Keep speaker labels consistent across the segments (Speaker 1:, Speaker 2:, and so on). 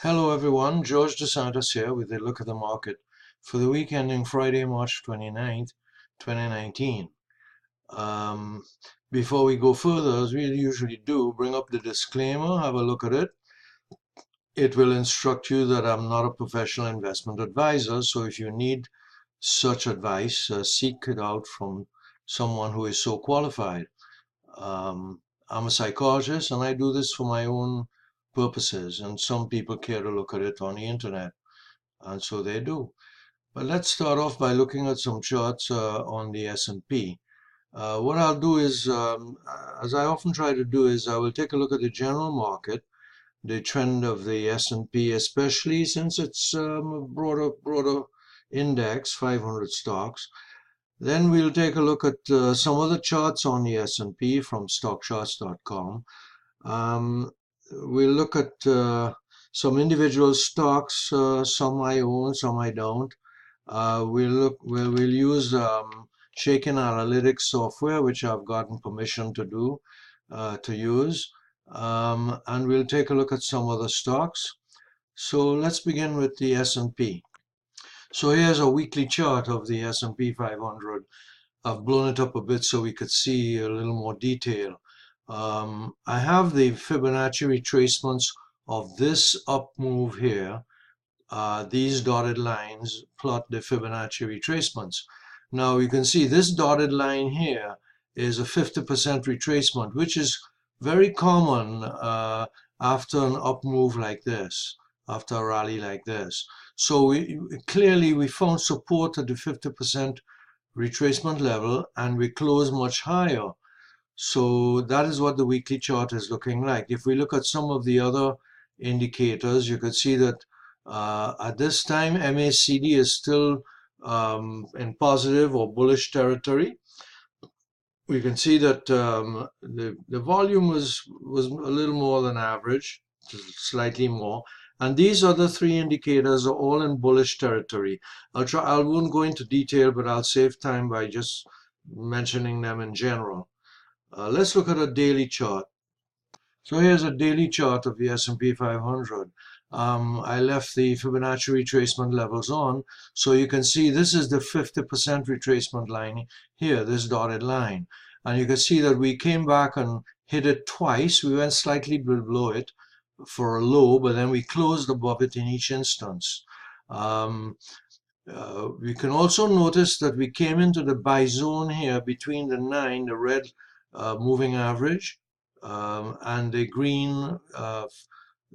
Speaker 1: Hello everyone, George DeSantis here with a look at the market for the week ending Friday, March 29th, 2019. Before we go further, as we usually do, bring up the disclaimer, have a look at it. It will instruct you that I'm not a professional investment advisor, so if you need such advice, seek it out from someone who is so qualified. I'm a psychologist and I do this for my own purposes, and some people care to look at it on the internet, and so they do. But let's start off by looking at some charts on the S&P. What I'll do is, as I often try to do, is I will take a look at the general market, the trend of the S&P, especially since it's a broader index, 500 stocks. Then we'll take a look at some of the charts on the S&P from stockcharts.com. We'll look at some individual stocks, some I own, some I don't. We'll use Shaken Analytics software, which I've gotten permission to use. And we'll take a look at some other stocks. So let's begin with the S&P. So here's a weekly chart of the S&P 500. I've blown it up a bit so we could see a little more detail. I have the Fibonacci retracements of this up move here. These dotted lines plot the Fibonacci retracements. Now you can see this dotted line here is a 50% retracement, which is very common after an up move like this, after a rally like this. So clearly we found support at the 50% retracement level and we closed much higher. So that is what the weekly chart is looking like. If we look at some of the other indicators, you could see that at this time MACD is still in positive or bullish territory. We can see that the volume was a little more than average, slightly more. And these other three indicators are all in bullish territory. I won't go into detail, but I'll save time by just mentioning them in general. Let's look at a daily chart. So here's a daily chart of the S&P 500. I left the Fibonacci retracement levels on, so you can see this is the 50% retracement line here, this dotted line. And you can see that we came back and hit it twice. We went slightly below it for a low, but then we closed above it in each instance. We can also notice that we came into the buy zone here between the 9, the red moving average, and the green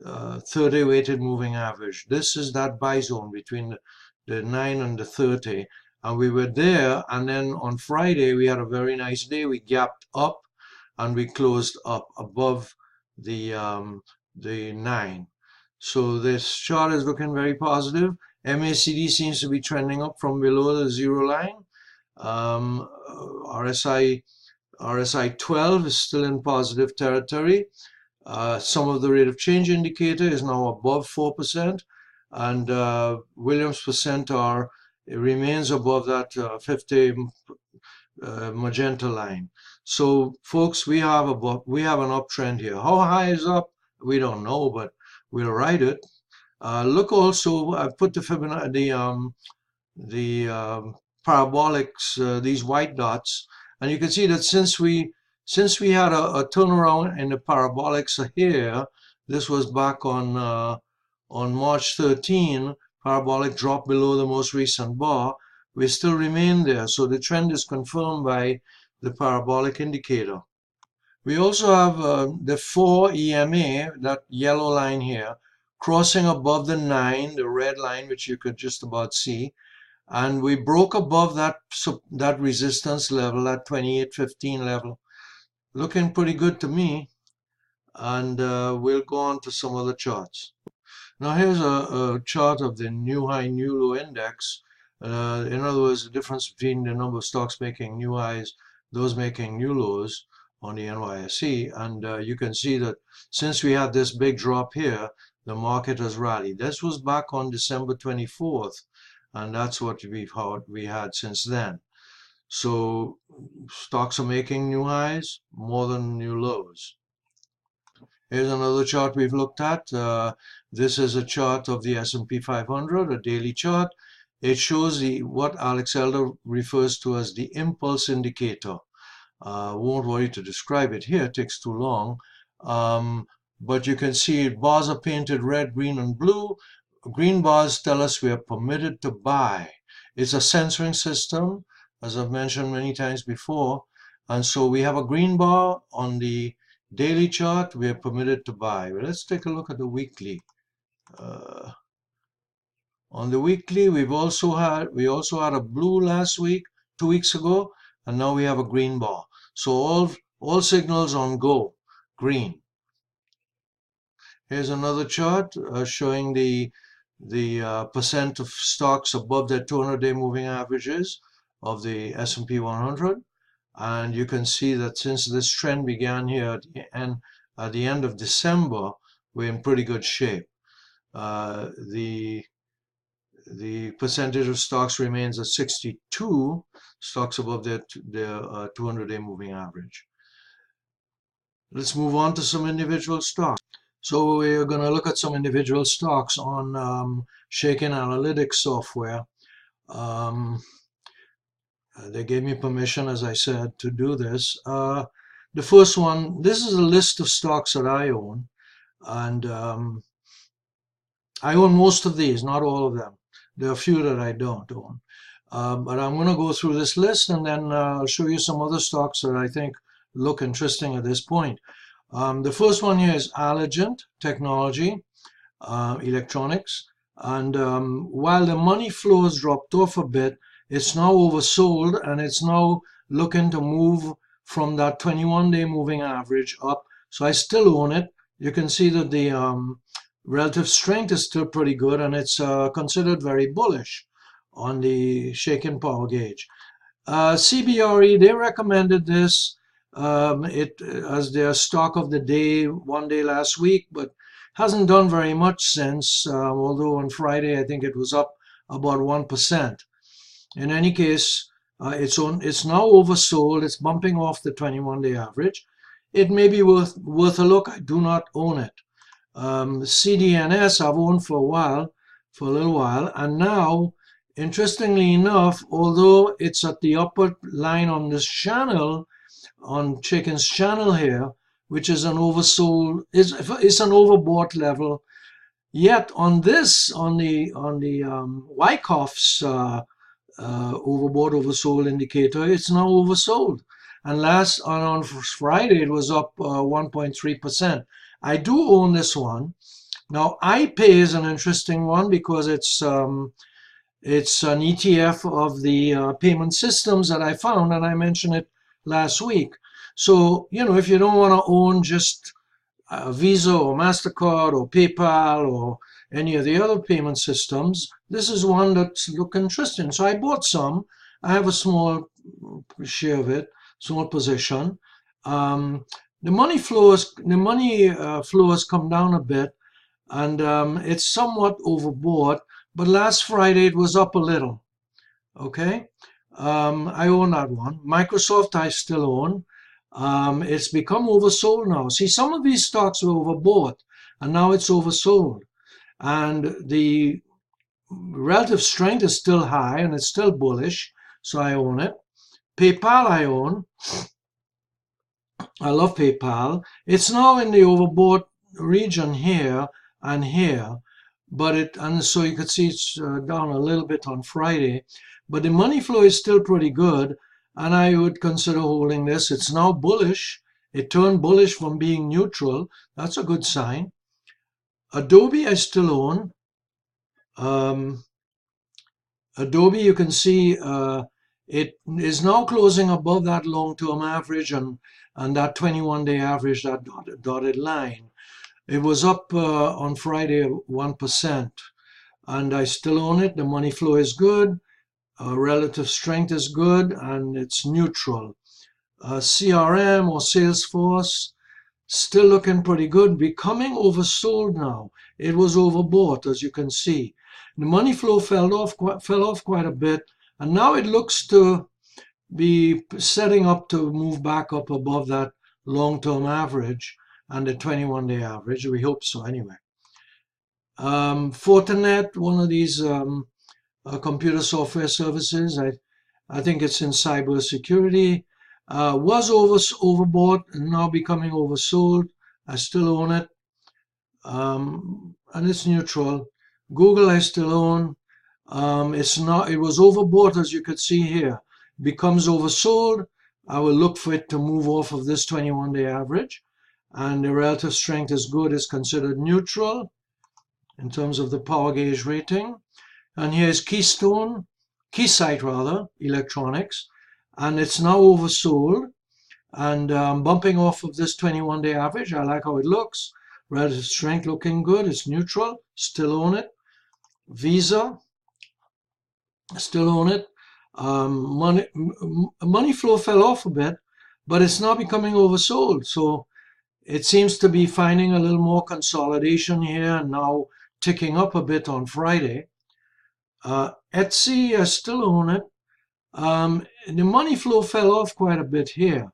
Speaker 1: 30 weighted moving average. This is that buy zone between the 9 and the 30. And we were there, and then on Friday we had a very nice day. We gapped up and we closed up above the 9. So this chart is looking very positive. MACD seems to be trending up from below the zero line. RSI 12 is still in positive territory. Some of the rate of change indicator is now above 4%, and Williams percent remains above that 50 magenta line. So folks, we have an uptrend here. How high is up? We don't know, but we'll ride it. Look also, I've put the parabolics, these white dots, and you can see that since we had a turnaround in the parabolics here, this was back on March 13, parabolic dropped below the most recent bar. We still remain there, so the trend is confirmed by the parabolic indicator. We also have the 4 EMA, that yellow line here, crossing above the 9, the red line, which you could just about see. And we broke above that resistance level, that 28.15 level. Looking pretty good to me. And we'll go on to some other charts. Now here's a chart of the new high, new low index. In other words, the difference between the number of stocks making new highs, those making new lows on the NYSE. And you can see that since we had this big drop here, the market has rallied. This was back on December 24th. And that's what we had since then. So stocks are making new highs more than new lows. Here's another chart we've looked at. This is a chart of the S&P 500, a daily chart. It shows what Alex Elder refers to as the impulse indicator. Won't worry to describe it here, it takes too long. But you can see bars are painted red, green, and blue. Green bars tell us we are permitted to buy. It's a censoring system, as I've mentioned many times before. And so we have a green bar on the daily chart, we are permitted to buy. But let's take a look at the weekly. On the weekly, we also had a blue last week, 2 weeks ago, and now we have a green bar. So all signals on go, green. Here's another chart showing the percent of stocks above their 200-day moving averages of the S&P 100. And you can see that since this trend began here at the end of December, we're in pretty good shape. The percentage of stocks remains at 62, stocks above their 200-day moving average. Let's move on to some individual stocks. So we're going to look at some individual stocks on Shaken Analytics software. They gave me permission, as I said, to do this. The first one, this is a list of stocks that I own, and I own most of these, not all of them. There are a few that I don't own. But I'm going to go through this list, and then I'll show you some other stocks that I think look interesting at this point. The first one here is Allergent Technology, Electronics. And while the money flow has dropped off a bit, it's now oversold, and it's now looking to move from that 21-day moving average up. So I still own it. You can see that the relative strength is still pretty good, and it's considered very bullish on the Shaken Power Gauge. CBRE, they recommended this as their stock of the day, one day last week, but hasn't done very much since, although on Friday I think it was up about 1%. In any case, it's now oversold. It's bumping off the 21-day average. It may be worth a look. I do not own it. CDNS I've owned for a little while, and now, interestingly enough, although it's at the upper line on this channel, on Shaken's channel here, which is an oversold, it's an overbought level, yet on the Wyckoff's overbought oversold indicator, it's now oversold. And on Friday it was up 1.3%. I do own this one. Now iPay is an interesting one because it's an ETF of the payment systems that I found, and I mentioned it last week. So, if you don't want to own just Visa or MasterCard or PayPal or any of the other payment systems, this is one that's look interesting. So I bought some. I have a small share of it, small position. The money flow has come down a bit, and it's somewhat overbought. But last Friday it was up a little. Okay, I own that one. Microsoft I still own. It's become oversold now. See, some of these stocks were overbought, and now it's oversold. And the relative strength is still high, and it's still bullish, so I own it. PayPal I own. I love PayPal. It's now in the overbought region here and here, and so you could see it's down a little bit on Friday, but the money flow is still pretty good, and I would consider holding this. It's now bullish. It turned bullish from being neutral. That's a good sign. Adobe I still own. Adobe, you can see it is now closing above that long-term average and that 21-day average, that dotted line. It was up on Friday 1%, and I still own it. The money flow is good, relative strength is good, and it's neutral. CRM or Salesforce, still looking pretty good, becoming oversold now. It was overbought, as you can see. The money flow fell off quite a bit, and now it looks to be setting up to move back up above that long-term average and the 21-day average. We hope so anyway. Fortinet, one of these computer software services, I think it's in cybersecurity, was overbought and now becoming oversold. I still own it, and it's neutral. Google I still own. It's not. It was overbought, as you could see here. Becomes oversold. I will look for it to move off of this 21-day average, and the relative strength is good. It's considered neutral in terms of the power gauge rating. And here's Keysight rather, electronics, and it's now oversold and bumping off of this 21-day average. I like how it looks. Relative strength looking good. It's neutral. Still own it. Visa, still own it. Money flow fell off a bit, but it's now becoming oversold. So it seems to be finding a little more consolidation here and now ticking up a bit on Friday. Etsy, I still own it. The money flow fell off quite a bit here,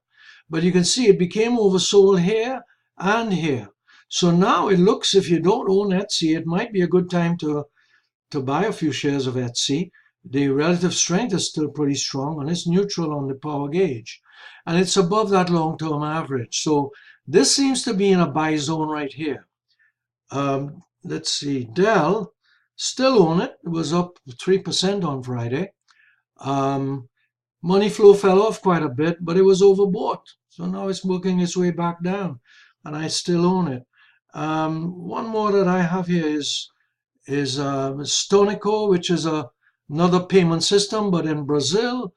Speaker 1: but you can see it became oversold here and here. So now it looks, if you don't own Etsy, it might be a good time to buy a few shares of Etsy. The relative strength is still pretty strong and it's neutral on the power gauge. And it's above that long-term average. So this seems to be in a buy zone right here. Let's see, Dell, still own it. It was up 3% on Friday. Money flow fell off quite a bit, but it was overbought. So now it's working its way back down, and I still own it. One more that I have here is Stonico, which is another payment system, but in Brazil.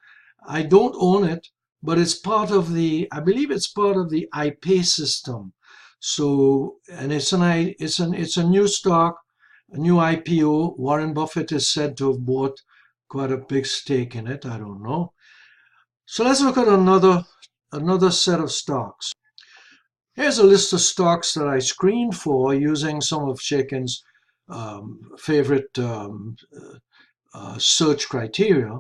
Speaker 1: I don't own it, but it's part of the, I believe it's part of the iPay system. So, and it's a new stock, a new IPO. Warren Buffett is said to have bought quite a big stake in it. I don't know. So let's look at another set of stocks. Here's a list of stocks that I screened for using some of Shakin's favorite search criteria.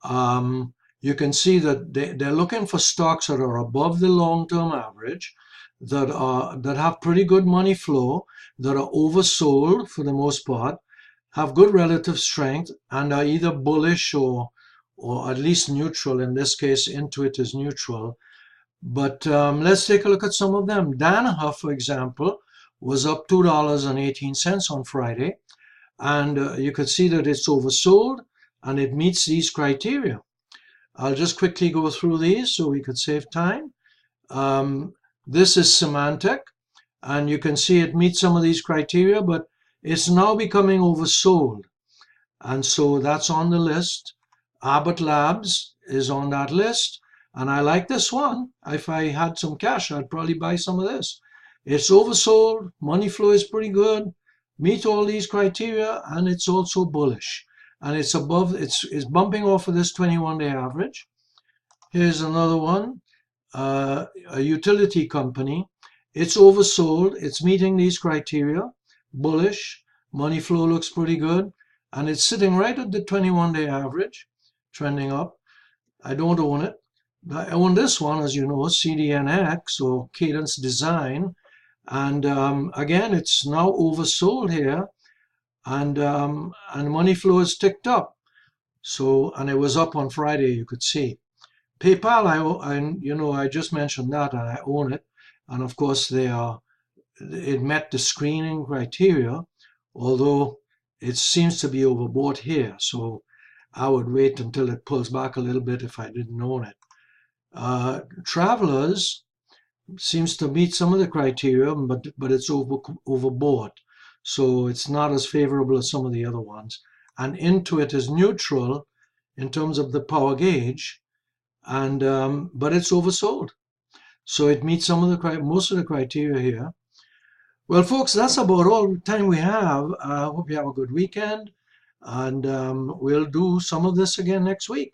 Speaker 1: You can see that they're looking for stocks that are above the long-term average, that have pretty good money flow, that are oversold for the most part, have good relative strength, and are either bullish or at least neutral. In this case, Intuit is neutral. But let's take a look at some of them. Danaher, for example, was up $2.18 on Friday. And you could see that it's oversold and it meets these criteria. I'll just quickly go through these so we could save time. This is Symantec, and you can see it meets some of these criteria, but it's now becoming oversold. And so that's on the list. Abbott Labs is on that list. And I like this one. If I had some cash, I'd probably buy some of this. It's oversold. Money flow is pretty good. Meet all these criteria, and it's also bullish. And it's above, it's bumping off of this 21-day average. Here's another one, a utility company. It's oversold. It's meeting these criteria. Bullish. Money flow looks pretty good. And it's sitting right at the 21-day average, trending up. I don't own it. I own this one, as you know, CDNX, or Cadence Design. And again, it's now oversold here, and money flow is ticked up. So, and it was up on Friday, you could see. PayPal, I just mentioned that, and I own it. And of course, it met the screening criteria, although it seems to be overbought here. So I would wait until it pulls back a little bit if I didn't own it. Travelers seems to meet some of the criteria, but it's overbought, so it's not as favorable as some of the other ones. And Intuit is neutral in terms of the power gauge, and but it's oversold, so it meets most of the criteria here. Well, folks, that's about all the time we have. I hope you have a good weekend, and we'll do some of this again next week.